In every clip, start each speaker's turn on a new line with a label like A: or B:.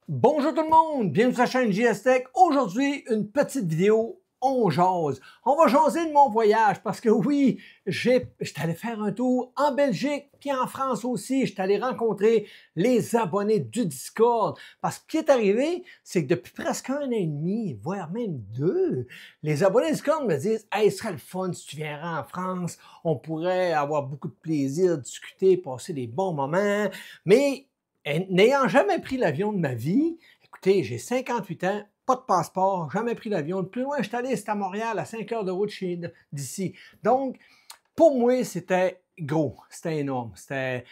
A: Bonjour tout le monde, bienvenue sur la chaîne JS Tech. Aujourd'hui, une petite vidéo, on jase. On va jaser de mon voyage parce que oui, j'étais allé faire un tour en Belgique puis en France aussi. J'étais allé rencontrer les abonnés du Discord. Parce que ce qui est arrivé, c'est que depuis presque 1 an et demi, voire même 2, les abonnés du Discord me disent « Hey, ce serait le fun si tu viendrais en France. On pourrait avoir beaucoup de plaisir, discuter, passer des bons moments. » Mais n'ayant jamais pris l'avion de ma vie, écoutez, j'ai 58 ans, pas de passeport, jamais pris l'avion. Le plus loin, je suis allé, c'était à Montréal, à 5 heures de route d'ici. Donc, pour moi, c'était gros, c'était énorme. C'était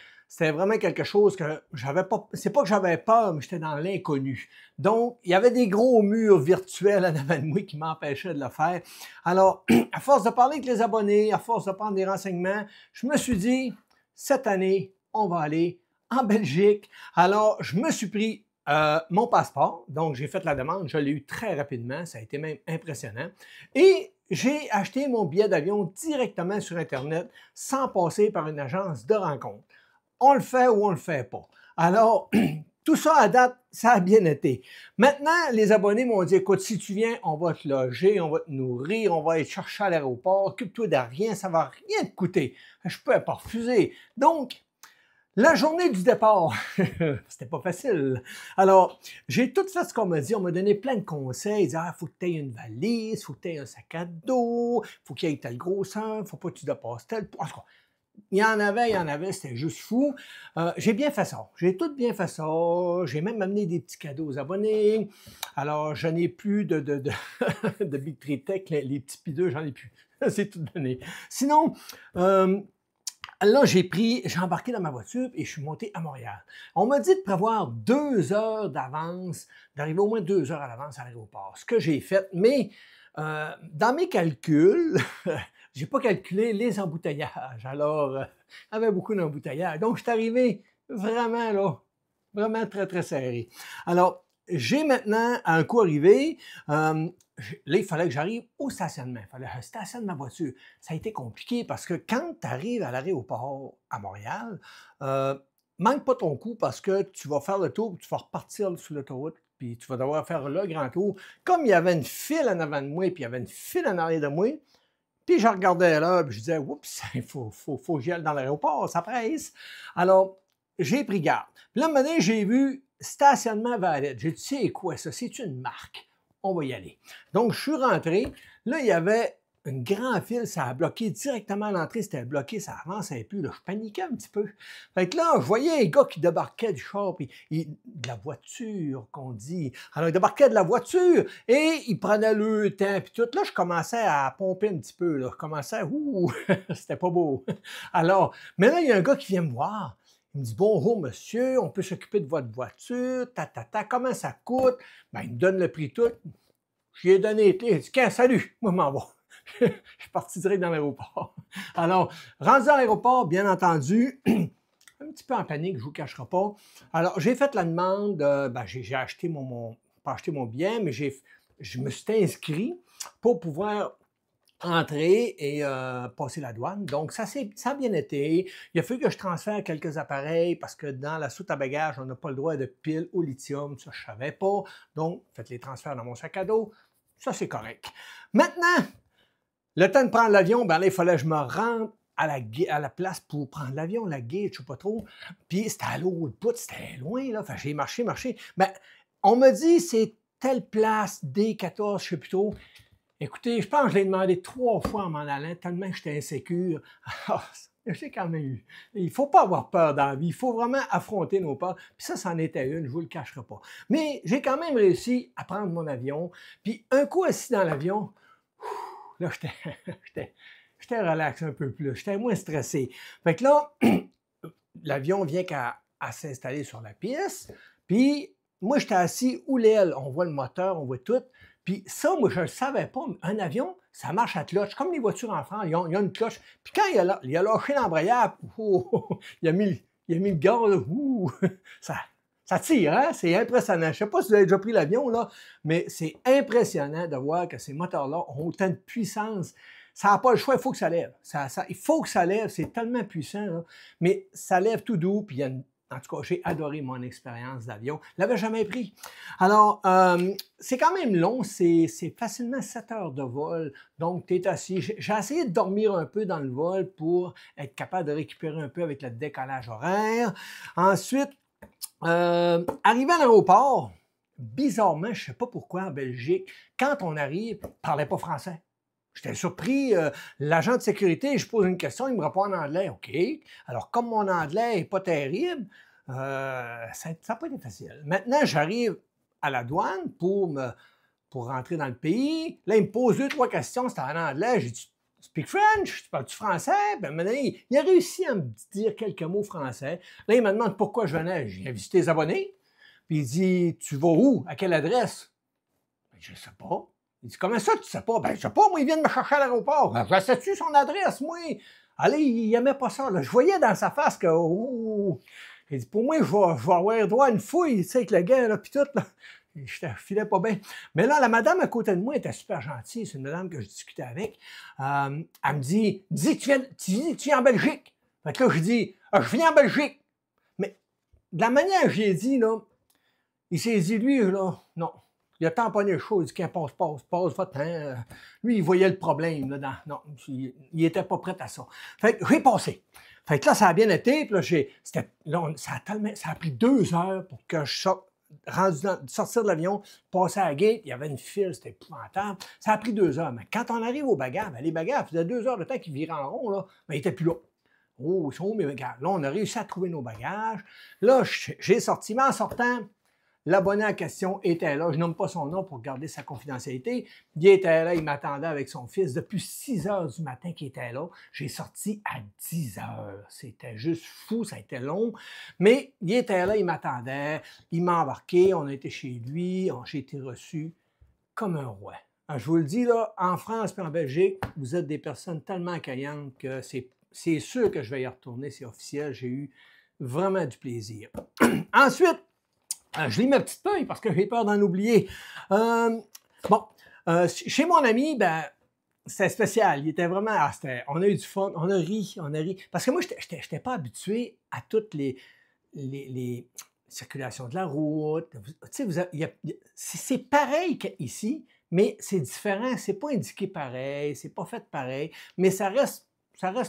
A: vraiment quelque chose que j'avais pas, c'est pas que j'avais peur, mais j'étais dans l'inconnu. Donc, il y avait des gros murs virtuels en avant de moi qui m'empêchaient de le faire. Alors, à force de parler avec les abonnés, à force de prendre des renseignements, je me suis dit, cette année, on va aller en Belgique. Alors, je me suis pris mon passeport. Donc, j'ai fait la demande. Je l'ai eu très rapidement. Ça a été même impressionnant. Et j'ai acheté mon billet d'avion directement sur Internet sans passer par une agence de rencontre. On le fait ou on le fait pas. Alors, tout ça à date, ça a bien été. Maintenant, les abonnés m'ont dit, écoute, si tu viens, on va te loger, on va te nourrir, on va aller te chercher à l'aéroport, occupe-toi de rien, ça va rien te coûter. Je peux pas refuser. Donc, la journée du départ, c'était pas facile. Alors, j'ai tout fait ce qu'on m'a dit. On m'a donné plein de conseils. Ils disaient, faut que tu aies une valise, faut que tu aies un sac à dos, faut qu'il y ait telle grosseur, faut pas que tu dépasses tel poids. En tout cas, il y en avait, c'était juste fou. J'ai bien fait ça. J'ai tout bien fait ça. J'ai même amené des petits cadeaux aux abonnés. Alors, je n'ai plus de Big Tree Tech, les petits pideux, j'en ai plus. C'est tout donné. Sinon, là, j'ai embarqué dans ma voiture et je suis monté à Montréal. On m'a dit de prévoir 2 heures d'avance, d'arriver au moins 2 heures à l'avance à l'aéroport. Ce que j'ai fait, mais dans mes calculs, j'ai pas calculé les embouteillages. Alors, il y avait beaucoup d'embouteillages. Donc, je suis arrivé vraiment là, vraiment très, très serré. Alors, j'ai maintenant, à un coup arrivé, là, il fallait que j'arrive au stationnement. Il fallait que je stationne ma voiture. Ça a été compliqué parce que quand tu arrives à l'aéroport à Montréal, manque pas ton coup parce que tu vas faire le tour, tu vas repartir sur l'autoroute, puis tu vas devoir faire le grand tour. Comme il y avait une file en avant de moi, puis il y avait une file en arrière de moi, puis je regardais là, puis je disais, oups, il faut que j'y aille dans l'aéroport, ça presse. Alors, j'ai pris garde. Puis là, un moment donné, j'ai vu stationnement valide. J'ai dit, c'est quoi ça? C'est une marque. On va y aller. Donc, je suis rentré. Là, il y avait une grande file. Ça a bloqué directement à l'entrée. C'était bloqué. Ça avançait plus. Là, je paniquais un petit peu. Fait que là, je voyais un gars qui débarquait du char, puis de la voiture, qu'on dit. Alors, il débarquait de la voiture et il prenait le temps, puis tout. Là, je commençais à pomper un petit peu. Là. Je commençais, c'était pas beau. Alors, mais là, il y a un gars qui vient me voir. Il me dit, bonjour monsieur, on peut s'occuper de votre voiture, comment ça coûte? Ben, il me donne le prix tout. Je lui ai donné les clés. Il dit, salut, moi, je m'en vais. Je suis parti direct dans l'aéroport. Alors, rendu à l'aéroport, bien entendu, un petit peu en panique, je ne vous cacherai pas. Alors, j'ai fait la demande, j'ai acheté pas acheté mon billet, mais je me suis inscrit pour pouvoir entrer et passer la douane. Donc, ça a bien été. Il a fallu que je transfère quelques appareils parce que dans la soute à bagages, on n'a pas le droit de pile au lithium. Ça, je ne savais pas. Donc, faites les transferts dans mon sac à dos. Ça, c'est correct. Maintenant, le temps de prendre l'avion, ben là, il fallait que je me rende à la place pour prendre l'avion, la gate, je ne sais pas trop. Puis, c'était à l'autre bout, c'était loin, là. Enfin, j'ai marché. Ben, on me dit, c'est telle place, D14, je ne sais plus trop. Écoutez, je pense que je l'ai demandé 3 fois en m'en allant, tellement que j'étais insécure. J'ai quand même eu. Il ne faut pas avoir peur dans la vie. Il faut vraiment affronter nos peurs. Puis ça, c'en était une, je ne vous le cacherai pas. Mais j'ai quand même réussi à prendre mon avion. Puis un coup assis dans l'avion, là, j'étais relax un peu plus. J'étais moins stressé. Fait que là, l'avion vient à s'installer sur la piste. Puis moi, j'étais assis où l'aile. On voit le moteur, on voit tout. Puis ça, moi, je ne le savais pas. Un avion, ça marche à cloche. Comme les voitures en France, il y a une cloche. Puis quand il a lâché l'embrayage, il a mis le gaz, ça tire, hein? C'est impressionnant. Je ne sais pas si vous avez déjà pris l'avion, là, mais c'est impressionnant de voir que ces moteurs-là ont autant de puissance. ça n'a pas le choix, il faut que ça lève. Il faut que ça lève, c'est tellement puissant, là. Mais ça lève tout doux, puis il y a en tout cas, j'ai adoré mon expérience d'avion. Je ne l'avais jamais pris. Alors, c'est quand même long, c'est facilement 7 heures de vol. Donc, tu es assis. J'ai essayé de dormir un peu dans le vol pour être capable de récupérer un peu avec le décollage horaire. Ensuite, arrivé à l'aéroport, bizarrement, je ne sais pas pourquoi en Belgique, quand on arrive, on ne parlait pas français. J'étais surpris, l'agent de sécurité, je pose une question, il me répond en anglais. OK. Alors, comme mon anglais n'est pas terrible, ça n'a pas été facile. Maintenant, j'arrive à la douane pour rentrer dans le pays. Là, il me pose 2-3 questions, c'était en anglais. J'ai dit, speak French? Tu parles-tu français? Ben, maintenant, il a réussi à me dire quelques mots français. Là, il me demande pourquoi je venais. Je viens visiter les abonnés. Puis il dit, tu vas où? À quelle adresse? Ben, je ne sais pas. Il dit, comment ça, tu sais pas? Ben, je sais pas, moi, il vient de me chercher à l'aéroport. Ben, je sais-tu son adresse, moi? Allez, il n'aimait pas ça, là. Je voyais dans sa face que, il dit, pour moi, je vais avoir droit à une fouille, tu sais, avec le gars, là, puis tout, là. Je filais pas bien. Mais là, la madame à côté de moi était super gentille. C'est une madame que je discutais avec. Elle me dit, tu viens en Belgique. Fait que là, je dis, je viens en Belgique. Mais de la manière que j'ai dit, là, il s'est dit, lui, là, non. Il a tamponné le show, il dit qu'il passe votre temps. Lui, il voyait le problème là-dedans. Non, il n'était pas prêt à ça. Fait que j'ai passé. Fait que là, ça a bien été. Puis là, ça a pris 2 heures pour que je sortir de l'avion, passer à la gate. Il y avait une file, c'était épouvantable. Ça a pris 2 heures. Mais quand on arrive aux bagages, les bagages, ça faisait 2 heures de temps qu'ils viraient en rond, là, mais ils n'étaient plus là. Oh, ils sont où mes bagages? Là, on a réussi à trouver nos bagages. Là, j'ai sorti, mais en sortant, l'abonné en question était là. Je nomme pas son nom pour garder sa confidentialité. Il était là, il m'attendait avec son fils depuis 6 heures du matin qu'il était là. J'ai sorti à 10 heures. C'était juste fou, ça a été long. Mais il était là, il m'attendait. Il m'a embarqué, on a été chez lui, j'ai été reçu comme un roi. Alors, je vous le dis, là, en France et en Belgique, vous êtes des personnes tellement accueillantes que c'est sûr que je vais y retourner, c'est officiel. J'ai eu vraiment du plaisir. Ensuite, je lis ma petite feuille parce que j'ai peur d'en oublier. Chez mon ami, ben, c'était spécial. Il était vraiment... on a eu du fun, on a ri. Parce que moi, je n'étais pas habitué à toutes les circulations de la route. Tu sais, c'est pareil qu'ici, mais c'est différent. C'est pas indiqué pareil, c'est pas fait pareil, mais ça reste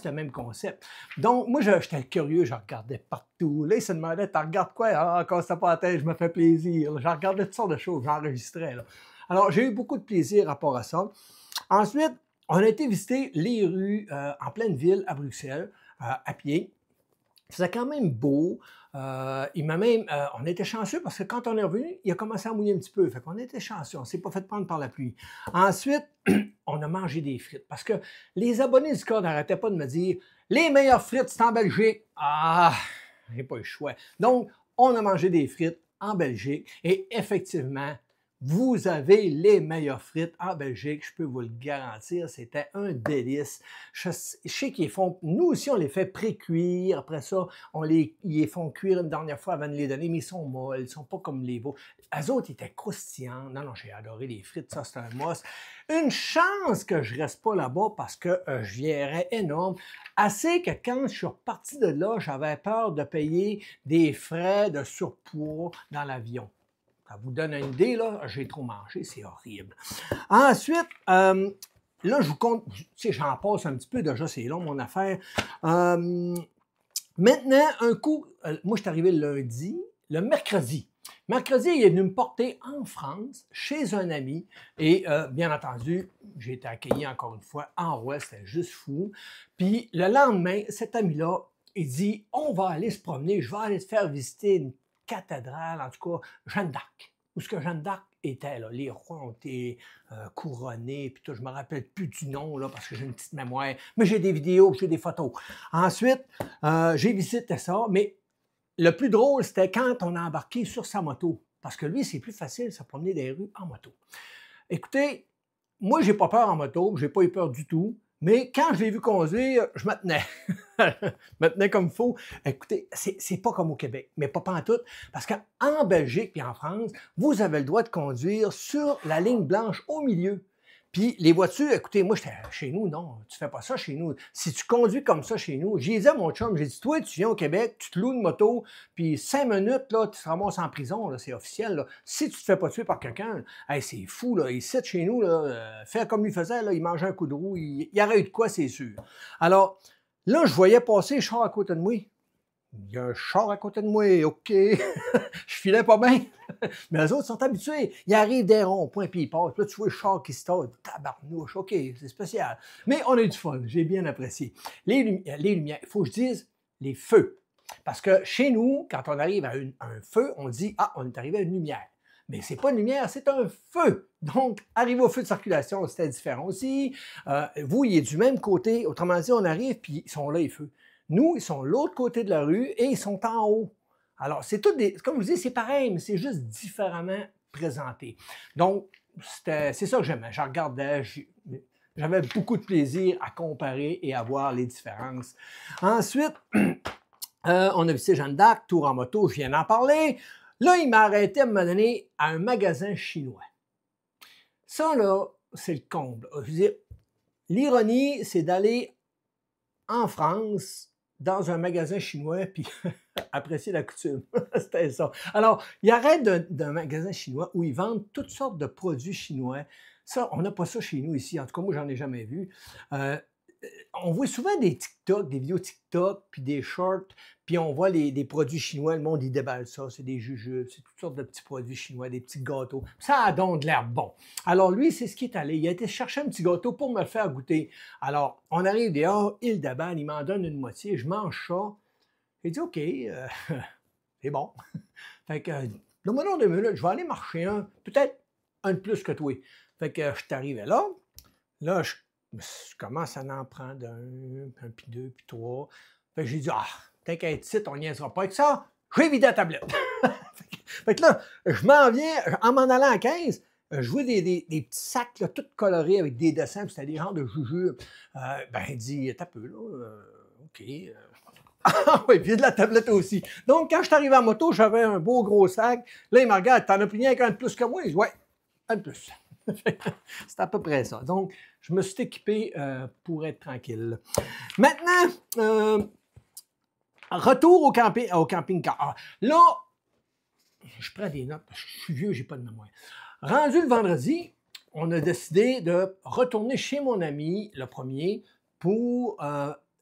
A: le même concept. Donc, moi, j'étais curieux, je regardais partout. Là, il se demandait, tu regardes quoi? Ah, quand ça pas la tête, je me fais plaisir. Je regardais toutes sortes de choses, j'enregistrais. Alors, j'ai eu beaucoup de plaisir par rapport à ça. Ensuite, on a été visiter les rues en pleine ville à Bruxelles, à pied. C'était quand même beau. On était chanceux parce que quand on est revenu, il a commencé à mouiller un petit peu. Fait qu'on était chanceux. On ne s'est pas fait prendre par la pluie. Ensuite, on a mangé des frites parce que les abonnés du code n'arrêtaient pas de me dire les meilleures frites, c'est en Belgique. Ah, j'ai pas eu le choix. Donc, on a mangé des frites en Belgique et effectivement, vous avez les meilleures frites en Belgique, je peux vous le garantir, c'était un délice. Je sais qu'ils font, nous aussi on les fait pré-cuire, après ça, ils les font cuire une dernière fois avant de les donner, mais ils sont molles, ils sont pas comme les vôtres. Eux autres, ils étaient croustillants. Non, j'ai adoré les frites, ça c'est un must. Une chance que je reste pas là-bas parce que je vierais énorme. Assez que quand je suis reparti de là, j'avais peur de payer des frais de surpoids dans l'avion. Ça vous donne une idée, là, j'ai trop mangé, c'est horrible. Ensuite, là, je vous compte, tu sais, j'en passe un petit peu, déjà, c'est long, mon affaire. Maintenant, un coup, moi, je suis arrivé le lundi, le mercredi. Mercredi, il est venu me porter en France, chez un ami, et bien entendu, j'ai été accueilli encore une fois en roi, c'était juste fou. Puis le lendemain, cet ami-là, il dit, on va aller se promener, je vais aller te faire visiter une cathédrale, en tout cas, Jeanne d'Arc, où ce que Jeanne d'Arc était, là, les rois ont été couronnés, puis tout, je me rappelle plus du nom, là, parce que j'ai une petite mémoire, mais j'ai des vidéos, j'ai des photos. Ensuite, j'ai visité ça, mais le plus drôle, c'était quand on a embarqué sur sa moto, parce que lui, c'est plus facile de se promener dans les rues en moto. Écoutez, moi, j'ai pas peur en moto, j'ai pas eu peur du tout, mais quand je l'ai vu conduire, je me tenais. Je me tenais comme il faut. Écoutez, c'est pas comme au Québec, mais pas en tout, parce qu'en Belgique et en France, vous avez le droit de conduire sur la ligne blanche au milieu. Puis les voitures, écoutez, moi, j'étais chez nous, non, tu fais pas ça chez nous. Si tu conduis comme ça chez nous, j'ai dit à mon chum, j'ai dit, toi, tu viens au Québec, tu te loues une moto, puis 5 minutes, là, tu te ramasses en prison, là, c'est officiel, là. Si tu te fais pas tuer par quelqu'un, hey, c'est fou, là, ici, chez nous, là, faire comme lui faisait, là, il mangeait un coup de roue, il y aurait eu de quoi, c'est sûr. Alors, là, je voyais passer le char à côté de moi. Il y a un char à côté de moi, OK. Je filais pas bien. Mais les autres sont habitués. Ils arrivent des ronds-points, puis ils passent. Puis là, tu vois le char qui se tasse. Tabarnouche, OK, c'est spécial. Mais on a eu du fun. J'ai bien apprécié. Les lumières, il faut que je dise les feux. Parce que chez nous, quand on arrive à un feu, on dit « Ah, on est arrivé à une lumière ». Mais c'est pas une lumière, c'est un feu. Donc, arriver au feu de circulation, c'était différent aussi. Vous, il est du même côté. Autrement dit, on arrive, puis ils sont là, les feux. Nous, ils sont de l'autre côté de la rue et ils sont en haut. Alors, c'est tout des. Comme je vous dis, c'est pareil, mais c'est juste différemment présenté. Donc, c'est ça que j'aimais. Je regardais, j'avais beaucoup de plaisir à comparer et à voir les différences. Ensuite, on a visité Jeanne d'Arc, tour en moto, je viens d'en parler. Là, il m'a arrêté à me donner à un magasin chinois. Ça, là, c'est le comble. Je veux dire, l'ironie, c'est d'aller en France dans un magasin chinois, puis apprécier la coutume. C'était ça. Alors, il arrête d'un magasin chinois où ils vendent toutes sortes de produits chinois. Ça, on n'a pas ça chez nous ici. En tout cas, moi, j'en ai jamais vu. On voit souvent des TikTok, des vidéos TikTok, puis des shorts, puis on voit des produits chinois, le monde, il déballe ça, c'est des jujubes, c'est toutes sortes de petits produits chinois, des petits gâteaux. Ça a donc de l'air bon. Alors lui, c'est ce qui est allé. Il a été chercher un petit gâteau pour me le faire goûter. Alors, on arrive dehors, il déballe, il m'en donne une moitié, je mange ça. Il dit, OK, c'est bon. Fait que, donne-moi donc 2 minutes, je vais aller marcher un, peut-être un de plus que toi. Fait que je suis arrivé là, je commence à en prendre un, puis 2, puis 3. Fait que j'ai dit, ah, t'inquiète, on niaisera pas avec ça. J'ai vidé la tablette. Fait que là, je m'en viens, en m'en allant à 15, je vois des petits sacs là, tout colorés avec des dessins, puis c'était des genres de jujubes. Ben, il dit, t'as peu, là, OK. Ah oui, puis de la tablette aussi. Donc, quand je suis arrivé en moto, j'avais un beau gros sac. Là, il me regarde, t'en as pris rien qu'un de plus que moi? Il dit, ouais, un de plus. C'est à peu près ça. Donc, je me suis équipé pour être tranquille. Maintenant, retour au camping-car. Ah, là, je prends des notes parce que je suis vieux, j'ai pas de mémoire. Rendu le vendredi, on a décidé de retourner chez mon ami, le premier, pour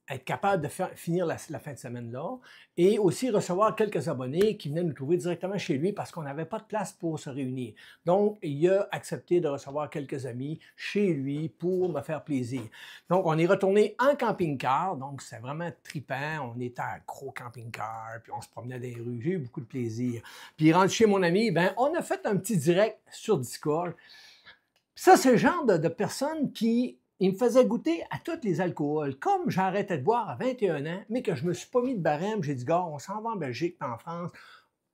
A: être capable de finir la fin de semaine là et aussi recevoir quelques abonnés qui venaient nous trouver directement chez lui parce qu'on n'avait pas de place pour se réunir. Donc, il a accepté de recevoir quelques amis chez lui pour me faire plaisir. Donc, on est retourné en camping-car, donc c'est vraiment trippant. On était à un gros camping-car, puis on se promenait dans les rues. J'ai eu beaucoup de plaisir. Puis, rendu chez mon ami, ben, on a fait un petit direct sur Discord. Ça, c'est le genre de personnes qui me faisaient goûter à tous les alcools. Comme j'arrêtais de boire à 21 ans, mais que je ne me suis pas mis de barème, j'ai dit, gars, on s'en va en Belgique, puis en France,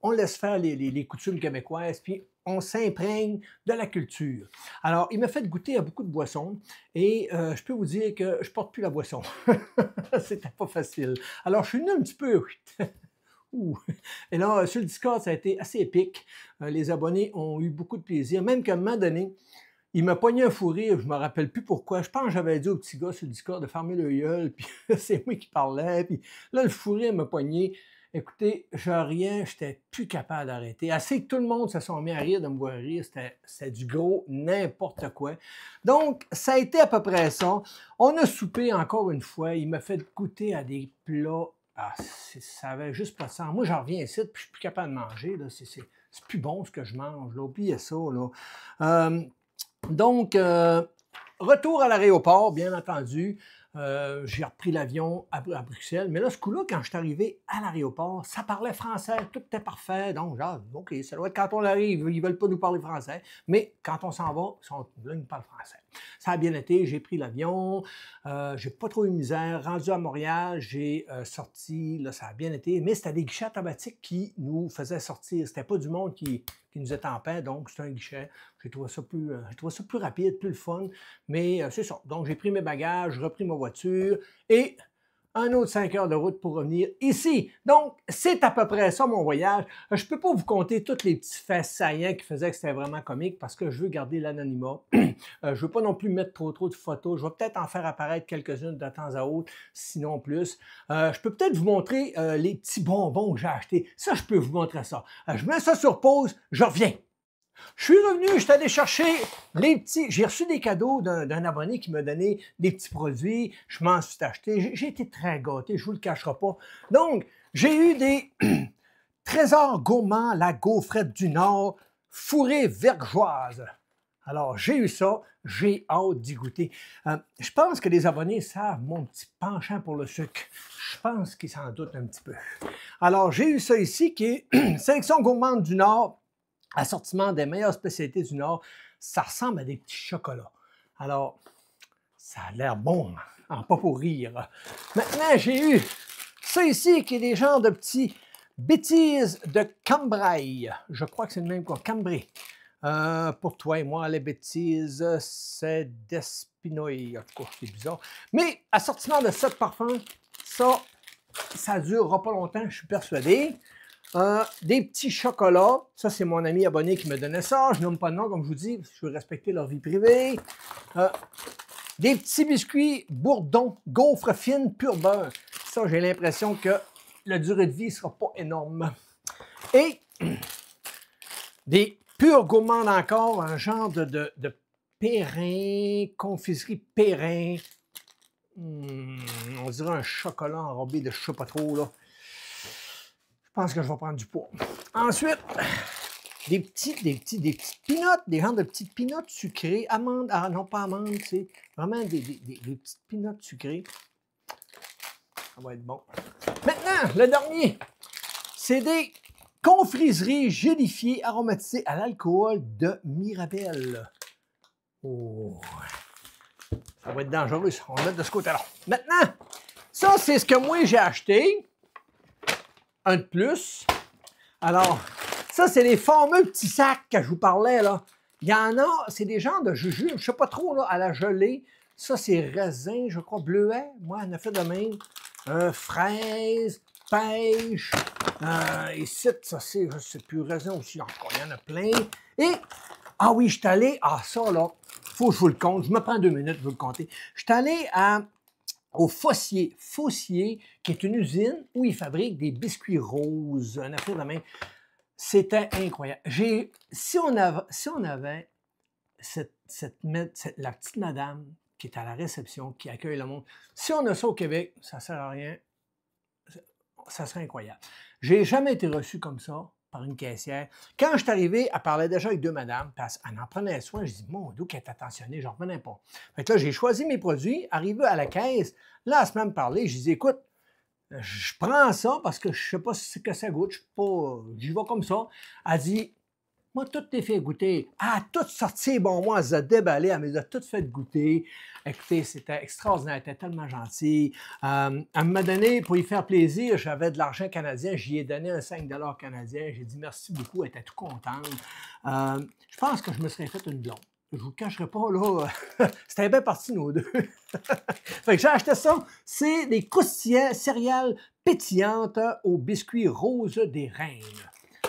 A: on laisse faire les coutumes québécoises, puis on s'imprègne de la culture. Alors, il m'a fait goûter à beaucoup de boissons, et je peux vous dire que je ne porte plus la boisson. C'était pas facile. Alors, je suis venu un petit peu... Ouh. Et là, sur le Discord, ça a été assez épique. Les abonnés ont eu beaucoup de plaisir, même qu'à un moment donné, il m'a pogné un fou rire, je ne me rappelle plus pourquoi. Je pense que j'avais dit au petit gars sur le Discord de fermer le gueule, puis c'est moi qui parlais. Puis là, le fou rire m'a pogné. Écoutez, je riais, je n'étais plus capable d'arrêter. Assez que tout le monde se sont mis à rire de me voir rire. C'était du gros n'importe quoi. Donc, ça a été à peu près ça. On a soupé encore une fois. Il m'a fait goûter à des plats. Ah, ça avait juste pas de sens. Moi, j'en reviens ici, puis je suis plus capable de manger. C'est plus bon ce que je mange. Là. Oubliez ça. Là. Donc, retour à l'aéroport, bien entendu. J'ai repris l'avion à Bruxelles. Mais là, ce coup-là, quand je suis arrivé à l'aéroport, ça parlait français, tout était parfait. Donc, genre, OK, ça doit être quand on arrive, ils ne veulent pas nous parler français. Mais quand on s'en va, là, ils nous parlent français. Ça a bien été, j'ai pris l'avion, j'ai pas trop eu de misère. Rendu à Montréal, j'ai sorti, là, ça a bien été. Mais c'était des guichets automatiques qui nous faisaient sortir. C'était pas du monde qui nous était en paix, donc c'était un guichet. J'ai trouvé ça plus rapide, plus le fun. Mais c'est ça. Donc, j'ai pris mes bagages, repris ma voiture et un autre 5 heures de route pour revenir ici. Donc, c'est à peu près ça mon voyage. Je ne peux pas vous compter tous les petits faits saillants qui faisaient que c'était vraiment comique parce que je veux garder l'anonymat. Je ne veux pas non plus mettre trop de photos. Je vais peut-être en faire apparaître quelques-unes de temps à autre, sinon plus. Je peux peut-être vous montrer les petits bonbons que j'ai achetés. Ça, je peux vous montrer ça. Je mets ça sur pause, je reviens. Je suis revenu, je suis allé chercher les petits... J'ai reçu des cadeaux d'un abonné qui m'a donné des petits produits. Je m'en suis acheté. J'ai été très gâté, je ne vous le cacherai pas. Donc, j'ai eu des trésors gourmands, la gaufrette du Nord, fourrée vergeoise. Alors, j'ai eu ça, j'ai hâte d'y goûter. Je pense que les abonnés savent mon petit penchant pour le sucre. Je pense qu'ils s'en doutent un petit peu. Alors, j'ai eu ça ici qui est sélection gourmande du Nord. Assortiment des meilleures spécialités du Nord, ça ressemble à des petits chocolats. Alors, ça a l'air bon, hein, pas pour rire. Maintenant, j'ai eu ça ici qui est des genres de petits bêtises de Cambrai. Je crois que c'est le même quoi, Cambrai. Pour toi et moi, les bêtises, c'est d'Espinoy. En tout cas, c'est bizarre. Mais assortiment de 7 parfums, ça ne durera pas longtemps, je suis persuadé. Des petits chocolats. Ça, c'est mon ami abonné qui me donnait ça. Je nomme pas de nom, comme je vous dis, je veux respecter leur vie privée. Des petits biscuits Bourdon, gaufres fines, pur beurre. Ça, j'ai l'impression que la durée de vie ne sera pas énorme. Et des purs gourmands encore, un genre de Perrin, confiserie Perrin. On dirait un chocolat enrobé de je ne sais pas trop, là. Je pense que je vais prendre du poids. Ensuite, des petites peanuts, des genres de petites peanuts sucrées, amandes, ah non pas amandes, c'est vraiment des petites peanuts sucrées. Ça va être bon. Maintenant, le dernier, c'est des confiseries gélifiées aromatisées à l'alcool de Mirabelle. Oh, ça va être dangereux, ça. On va mettre de ce côté-là. Maintenant, ça, c'est ce que moi j'ai acheté. Un de plus. Alors, ça, c'est les fameux petits sacs que je vous parlais, là. Il y en a, c'est des genres de jujubes, je ne sais pas trop, là, à la gelée. Ça, c'est raisin, je crois, bleuet. Moi, on a fait de même. Fraise, pêche. Ici, ça, c'est, je sais plus, raisin aussi. En tout cas, il y en a plein. Et, ah oui, je suis allé, ça, là, il faut que je vous le compte. Je me prends 2 minutes, je vais le compter. Je suis allé au Fossier. Fossier, qui est une usine où ils fabriquent des biscuits roses, un affaire de main. C'était incroyable. Si on avait la petite madame qui est à la réception, qui accueille le monde, si on a ça au Québec, ça ne sert à rien, ça serait incroyable. J'ai jamais été reçu comme ça par une caissière. Quand je suis arrivé, elle parlait déjà avec 2 madames, puis elle en prenait soin. Je dis, mon Dieu, qu'elle est attentionnée, je n'en revenais pas. Fait que là, j'ai choisi mes produits, arrivé à la caisse, là, elle se met à me parler, je dis, écoute, je prends ça parce que je ne sais pas ce que ça goûte, j'y vais comme ça. Elle dit, moi, tout t'es fait goûter. Elle a tout sorti, bon, moi, elle les a déballés, elle me les a toutes fait goûter. Écoutez, c'était extraordinaire, elle était tellement gentille. Elle m'a donné, pour y faire plaisir, j'avais de l'argent canadien, j'y ai donné un 5 $ canadien. J'ai dit merci beaucoup, elle était tout contente. Je pense que je me serais fait une blonde. Je ne vous le cacherai pas, là, c'était bien parti, nos deux. Fait que j'ai acheté ça. C'est des croustillants céréales pétillantes aux biscuits roses des reines.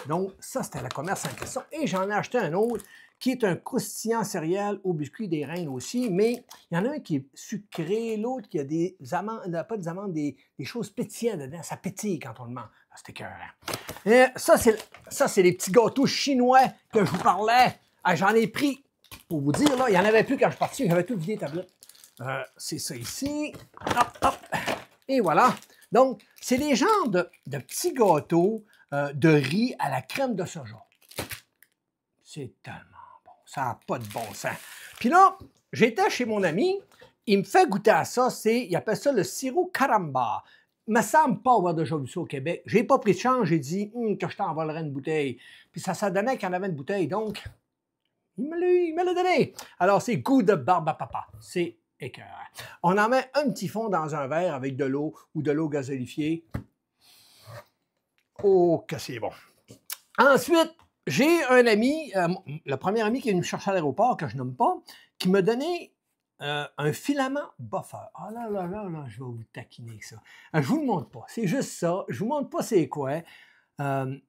A: Donc, ça, c'était le commerce en question. Et j'en ai acheté un autre qui est un croustillant céréales aux biscuits des reines aussi, mais il y en a un qui est sucré, l'autre qui a des amandes, pas des amandes, des choses pétillantes dedans. Ça pétille quand on le mange. Ah, c'était écœurant. Et ça, c'est les petits gâteaux chinois que je vous parlais. Ah, j'en ai pris, pour vous dire, là, il n'y en avait plus quand je suis parti, j'avais tout vidé les tablettes. C'est ça ici. Hop, hop. Et voilà. Donc, c'est des genres de petits gâteaux de riz à la crème de soja. C'est tellement bon. Ça n'a pas de bon sens. Puis là, j'étais chez mon ami, il me fait goûter à ça, il appelle ça le sirop caramba. Il me semble pas avoir déjà vu ça au Québec. J'ai pas pris de chance, j'ai dit que je t'envolerais une bouteille. Puis ça donnait qu'il y en avait une bouteille, donc il me l'a donné. Alors, c'est goût de barbe à papa. C'est écœurant. On en met un petit fond dans un verre avec de l'eau ou de l'eau gazolifiée. Oh, que c'est bon. Ensuite, j'ai un ami, le premier ami qui est venu me chercher à l'aéroport, que je nomme pas, qui m'a donné un filament buffer. Ah là là là là, je vais vous taquiner avec ça. Je vous le montre pas, c'est juste ça. Je vous montre pas c'est quoi.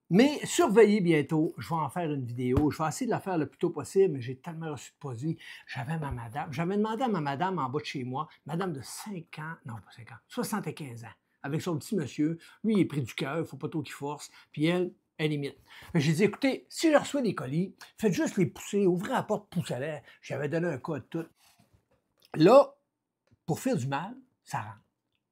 A: Mais surveillez bientôt, je vais en faire une vidéo. Je vais essayer de la faire le plus tôt possible, mais j'ai tellement reçu de produits. J'avais demandé à ma madame en bas de chez moi, madame de 5 ans, non pas 5 ans, 75 ans, avec son petit monsieur. Lui, il est pris du cœur, il ne faut pas trop qu'il force. Puis elle imite. J'ai dit, écoutez, si je reçois des colis, faites juste les pousser, ouvrez la porte, poussez-les. J'avais donné un code tout. Là, pour faire du mal, ça rentre.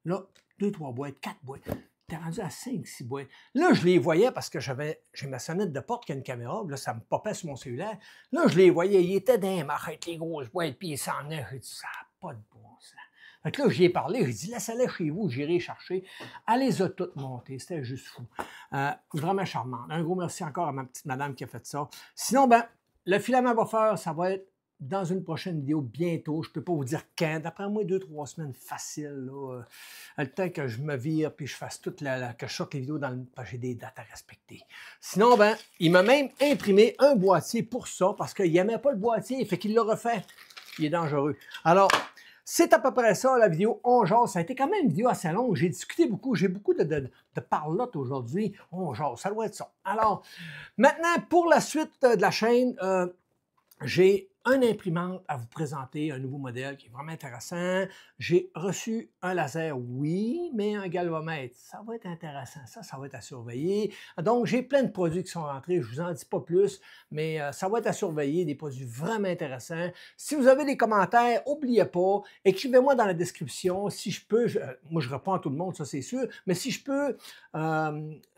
A: Là, 2, 3 boîtes, 4 boîtes. T'es rendu à 5, 6 boîtes. Là, je les voyais parce que j'ai ma sonnette de porte qui a une caméra. Là, ça me popait sur mon cellulaire. Là, je les voyais. Ils étaient dans les marches avec les grosses boîtes, puis ils s'en venaient. J'ai dit, ça n'a pas de bon sens. Fait que là, j'y ai parlé. J'ai dit, laissez-les chez vous. J'irai chercher. Elle les a toutes montées. C'était juste fou. Vraiment charmant. Un gros merci encore à ma petite madame qui a fait ça. Sinon, ben, le filament buffer, ça va être dans une prochaine vidéo bientôt. Je ne peux pas vous dire quand. D'après moi, 2-3 semaines facile. Là, le temps que je me vire puis je fasse que je sorte les vidéos dans le. J'ai des dates à respecter. Sinon, ben, il m'a même imprimé un boîtier pour ça parce qu'il n'aimait pas le boîtier. Fait qu'il l'a refait. Il est dangereux. Alors, c'est à peu près ça, la vidéo On jase. Ça a été quand même une vidéo assez longue. J'ai discuté beaucoup. J'ai beaucoup de parlotte aujourd'hui. On jase. Ça doit être ça. Alors, maintenant, pour la suite de la chaîne, j'ai un imprimante à vous présenter, un nouveau modèle qui est vraiment intéressant. J'ai reçu un laser, oui, mais un galvamètre. Ça va être intéressant, ça va être à surveiller. Donc, j'ai plein de produits qui sont rentrés, je ne vous en dis pas plus, mais ça va être à surveiller, des produits vraiment intéressants. Si vous avez des commentaires, n'oubliez pas, écrivez-moi dans la description si je peux, moi je réponds à tout le monde, ça c'est sûr, mais si je peux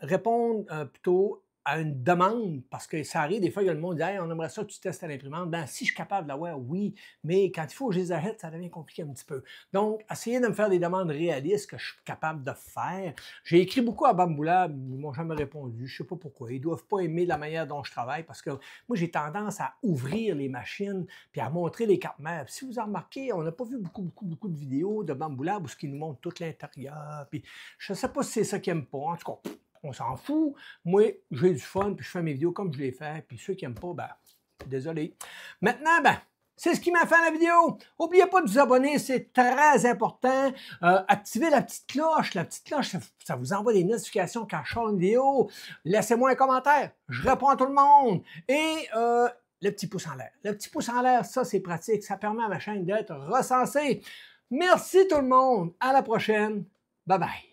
A: répondre plutôt à une demande, parce que ça arrive des fois que le monde dit hey, on aimerait ça que tu testes à l'imprimante. Ben, si je suis capable de l'avoir, oui, mais quand il faut que je les arrête, ça devient compliqué un petit peu. Donc, essayez de me faire des demandes réalistes que je suis capable de faire. J'ai écrit beaucoup à Bamboulab, ils ne m'ont jamais répondu, je ne sais pas pourquoi. Ils ne doivent pas aimer la manière dont je travaille parce que moi, j'ai tendance à ouvrir les machines puis à montrer les cartes mères. Si vous en remarquez, on n'a pas vu beaucoup de vidéos de Bamboulab où ce qui nous montre tout l'intérieur. Puis je ne sais pas si c'est ça qu'ils n'aiment pas. En tout cas, on s'en fout. Moi, j'ai du fun, puis je fais mes vidéos comme je les fais, puis ceux qui n'aiment pas, ben, désolé. Maintenant, ben, c'est ce qui m'a fait la vidéo. N'oubliez pas de vous abonner, c'est très important. Activez la petite cloche. La petite cloche, ça vous envoie des notifications quand je sors une vidéo. Laissez-moi un commentaire. Je réponds à tout le monde. Et le petit pouce en l'air. Le petit pouce en l'air, ça, c'est pratique. Ça permet à ma chaîne d'être recensée. Merci tout le monde. À la prochaine. Bye bye.